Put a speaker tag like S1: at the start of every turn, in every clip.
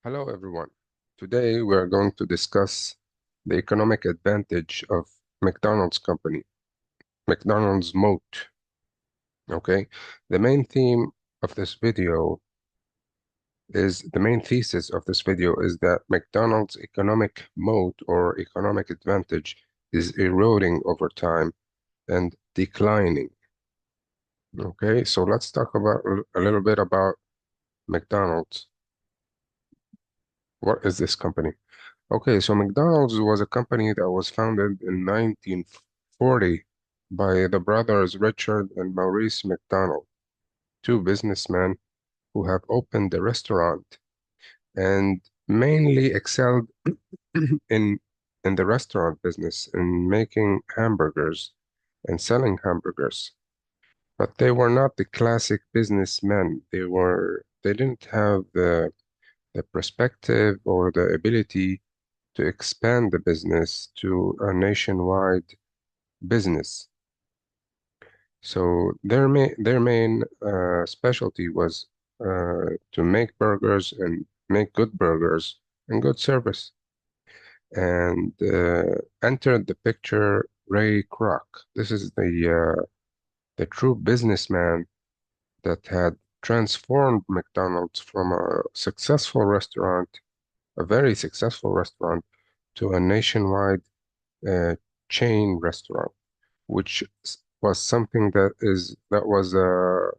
S1: Hello, everyone. Today we are going to discuss the economic advantage of McDonald's company, McDonald's Moat. Okay, the main theme of this video the main thesis of this video is that McDonald's economic moat or economic advantage is eroding over time and declining. Okay, so let's talk about a little bit about McDonald's. What is this company? Okay, so McDonald's was a company that was founded in 1940 by the brothers Richard and Maurice McDonald, two businessmen who have opened a restaurant and mainly excelled in in the restaurant business in making hamburgers and selling hamburgers. But they were not the classic businessmen. They didn't have the perspective or the ability to expand the business to a nationwide business. So their main specialty was to make burgers and make good burgers and good service. And entered the picture Ray Kroc. This is the true businessman that had transformed McDonald's from a successful restaurant, a very successful restaurant, to a nationwide uh, chain restaurant, which was something that was a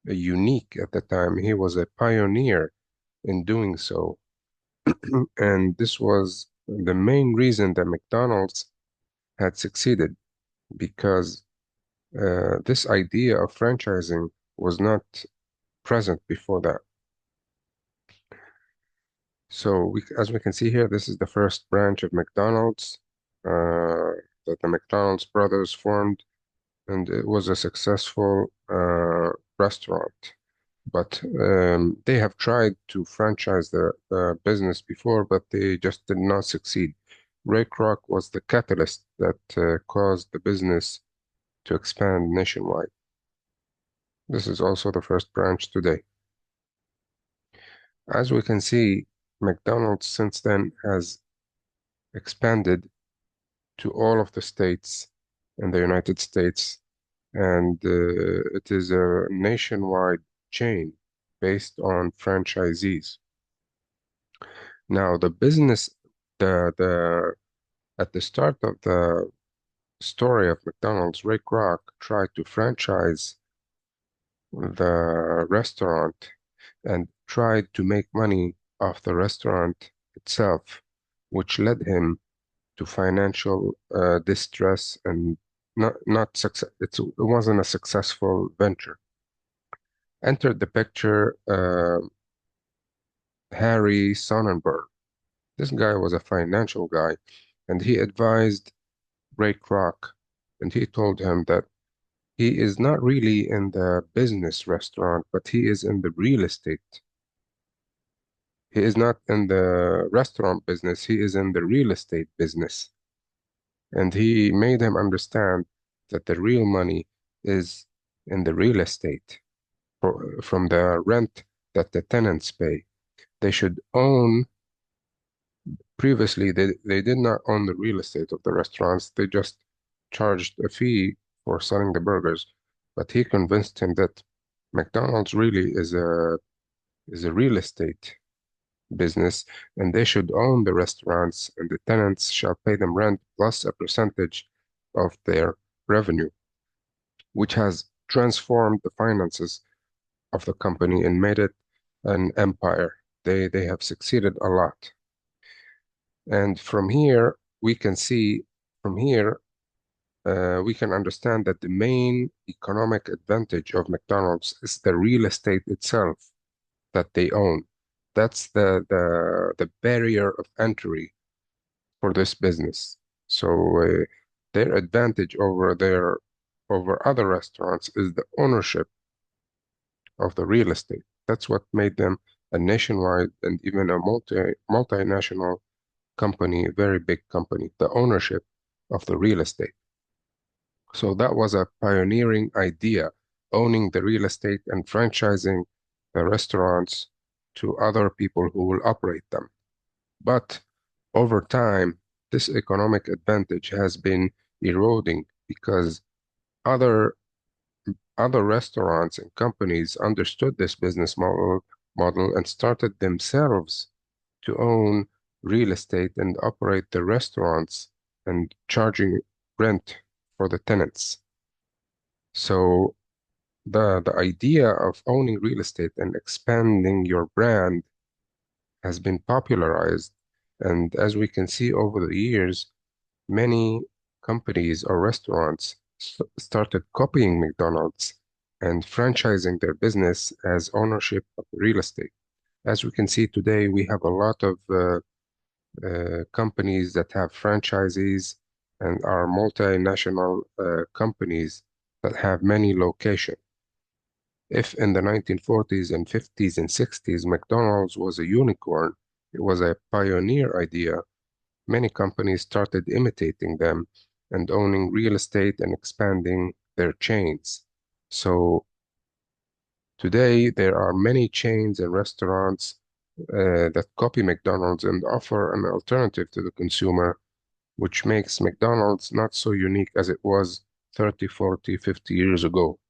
S1: unique at the time. He was a pioneer in doing so, and this was the main reason that McDonald's had succeeded because this idea of franchising was not present before that. So as we can see here, this is the first branch of McDonald's that the McDonald's brothers formed, and it was a successful restaurant. But they have tried to franchise the business before, but they just did not succeed. Ray Kroc was the catalyst that caused the business to expand nationwide. This is also the first branch today. As we can see, McDonald's since then has expanded to all of the states in the United States, and it is a nationwide chain based on franchisees. Now, the business, the at the start of the story of McDonald's, Ray Kroc tried to franchise the restaurant and tried to make money off the restaurant itself, which led him to financial distress and not success. It wasn't a successful venture. Entered the picture Harry Sonneborn. This guy was a financial guy, and he advised Ray Kroc, and he told him that he is not really in the business restaurant, but he is in the real estate. He is not in the restaurant business, he is in the real estate business. And he made him understand that the real money is in the real estate from the rent that the tenants pay. They should own, previously, they did not own the real estate of the restaurants, they just charged a fee for selling the burgers. But he convinced him that McDonald's really is a real estate business, and they should own the restaurants, and the tenants shall pay them rent plus a percentage of their revenue, which has transformed the finances of the company and made it an empire. They have succeeded a lot. And from here, we can see, from here, we can understand that the main economic advantage of McDonald's is the real estate itself that they own. That's the barrier of entry for this business. So their advantage over other restaurants is the ownership of the real estate. That's what made them a nationwide and even a multinational company, a very big company, the ownership of the real estate. So that was a pioneering idea, owning the real estate and franchising the restaurants to other people who will operate them. But over time, this economic advantage has been eroding because other other restaurants and companies understood this business model and started themselves to own real estate and operate the restaurants and charging rent for the tenants. So the idea of owning real estate and expanding your brand has been popularized. And as we can see over the years, many companies or restaurants started copying McDonald's and franchising their business as ownership of real estate. As we can see today, we have a lot of companies that have franchisees and are multinational companies that have many locations. If in the 1940s and 50s and 60s McDonald's was a unicorn, it was a pioneer idea, many companies started imitating them and owning real estate and expanding their chains. So today there are many chains and restaurants that copy McDonald's and offer an alternative to the consumer, which makes McDonald's not so unique as it was 30, 40, 50 years ago.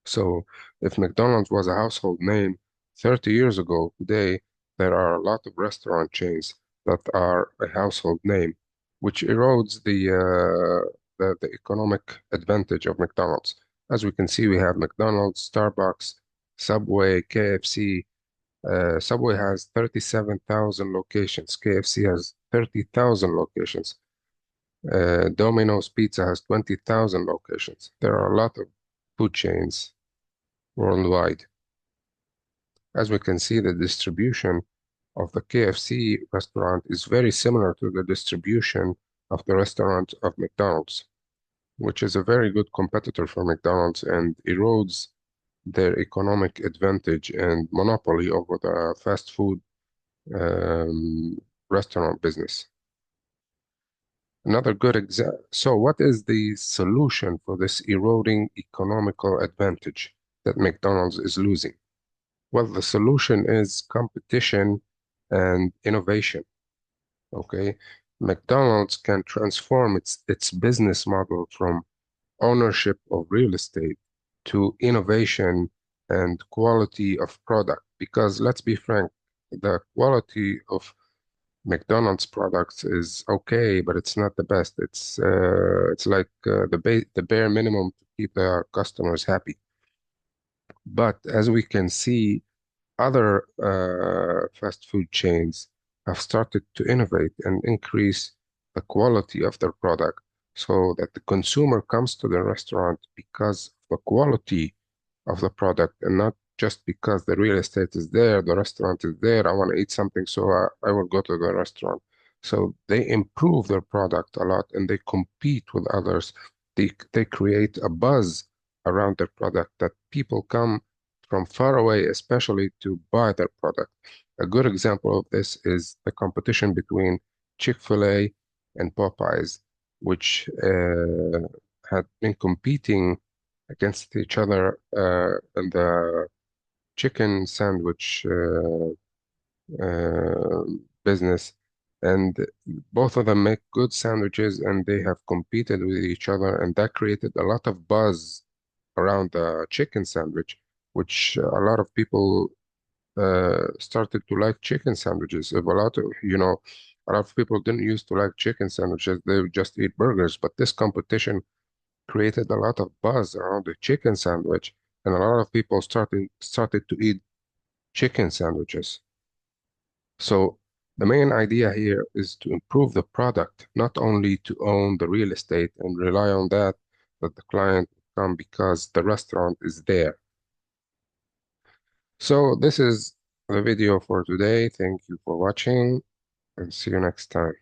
S1: So if McDonald's was a household name 30 years ago, today there are a lot of restaurant chains that are a household name, which erodes the economic advantage of McDonald's. As we can see, we have McDonald's, Starbucks, Subway, KFC. Subway has 37,000 locations. KFC has 30,000 locations. Domino's Pizza has 20,000 locations. There are a lot of food chains worldwide. As we can see, the distribution of the KFC restaurant is very similar to the distribution of the restaurant of McDonald's, which is a very good competitor for McDonald's and erodes their economic advantage and monopoly over the fast food restaurant business. Another good example. So, what is the solution for this eroding economical advantage that McDonald's is losing? Well, the solution is competition and innovation. Okay, McDonald's can transform its business model from ownership of real estate to innovation and quality of product. Because let's be frank, the quality of McDonald's products is okay, but it's not the best. It's like the bare minimum to keep their customers happy. But as we can see, other fast food chains have started to innovate and increase the quality of their product so that the consumer comes to the restaurant because of the quality of the product and not just because the real estate is there, the restaurant is there, I want to eat something, so I will go to the restaurant. So they improve their product a lot and they compete with others. They create a buzz around their product that people come from far away, especially to buy their product. A good example of this is the competition between Chick-fil-A and Popeyes, which had been competing against each other in the chicken sandwich business. And both of them make good sandwiches and they have competed with each other, and that created a lot of buzz around the chicken sandwich, which a lot of people started to like chicken sandwiches. If a lot of, a lot of people didn't used to like chicken sandwiches, they would just eat burgers. But this competition created a lot of buzz around the chicken sandwich, and a lot of people started to eat chicken sandwiches. So the main idea here is to improve the product, not only to own the real estate and rely on that, but the client will come because the restaurant is there. So this is the video for today. Thank you for watching and see you next time.